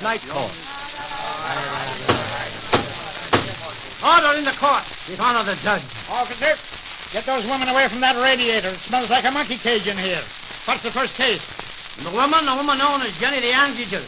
night court. Order in the court. His Honor the Judge. Officer, get those women away from that radiator. It smells like a monkey cage in here. What's the first case? The woman known as Jenny the Angiger,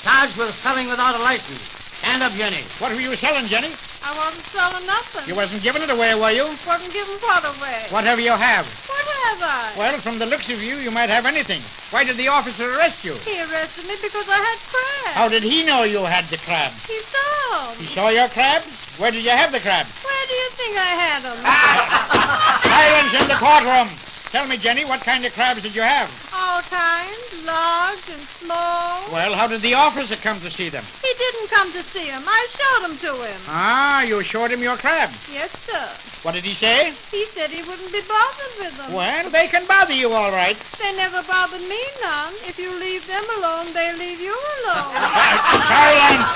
charged with selling without a license. Stand up, Jenny. What were you selling, Jenny? I wasn't selling nothing. You wasn't giving it away, were you? Wasn't giving what away? Whatever you have. What have I? Well, from the looks of you might have anything. Why did the officer arrest you? He arrested me because I had crabs. How did he know you had the crabs? He saw 'em. He saw your crabs? Where did you have the crabs? Where do you think I had 'em? Silence in the courtroom. Tell me, Jenny, what kind of crabs did you have? All kinds, large and small. Well, how did the officer come to see them? He didn't come to see 'em. I showed 'em to him. Ah, you showed him your crabs. Yes, sir. What did he say? He said he wouldn't be bothered with them. Well, they can bother you all right. They never bothered me none. If you leave them alone, they leave you alone. Silence!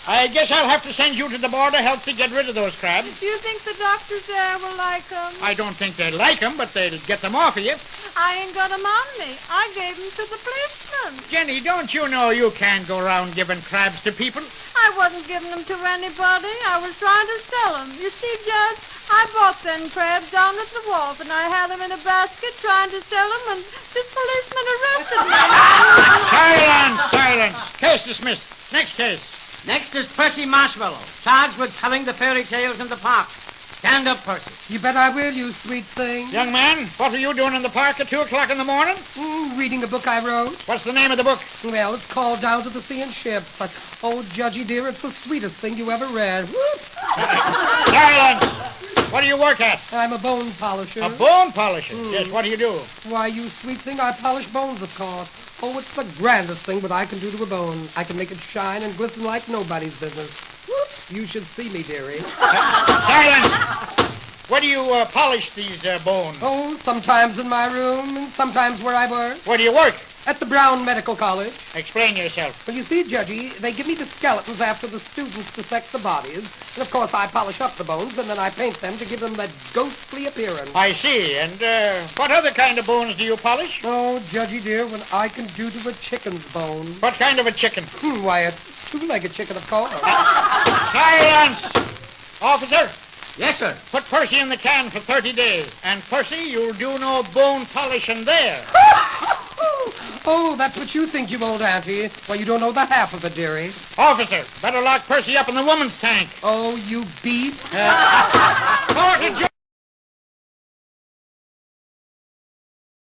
I guess I'll have to send you to the Board of Health to get rid of those crabs. Do you think the doctors there will like 'em? I don't think they'll like them, but they'll get them off of you. I ain't got 'em on me. I gave 'em to the policeman. Jenny, don't you know you can't go around giving crabs to people? I wasn't giving them to anybody. I was trying to sell 'em. You see, Judge, I bought them crabs down at the wharf, and I had 'em in a basket trying to sell 'em, and this policeman arrested me. Silence! Case dismissed. Next case. Next is Percy Marshmallow, charged with telling the fairy tales in the park. Stand up, Percy. You bet I will, you sweet thing. Young man, what were you doing in the park at 2 o'clock in the morning? Reading a book I wrote. What's the name of the book? Well, it's called Down to the Sea and Ships. But, oh, Judgy dear, it's the sweetest thing you ever read. Whoop. Silence! What do you work at? I'm a bone polisher. A bone polisher? Yes, what do you do? Why, you sweet thing, I polish bones, of course. Oh, it's the grandest thing what I can do to a bone. I can make it shine and glisten like nobody's business. Whoop. You should see me, dearie. Silence! Where do you polish these bones? Oh, sometimes in my room and sometimes where I work. Where do you work? At the Brown Medical College. Explain yourself. Well, you see, Judgy, they give me the skeletons after the students dissect the bodies. And, of course, I polish up the bones, and then I paint them to give them that ghostly appearance. I see. And what other kind of bones do you polish? Oh, Judgy, dear, when I can do to a chicken's bone. What kind of a chicken? Why, a two-legged chicken, of course. Silence! Officer, Yes, sir. put Percy in the can for 30 days. And, Percy, you'll do no bone polishing there. Oh, that's what you think, you old auntie. Well, you don't know the half of it, dearie. Officer, better lock Percy up in the woman's tank. Oh, you beast. Court adjourned.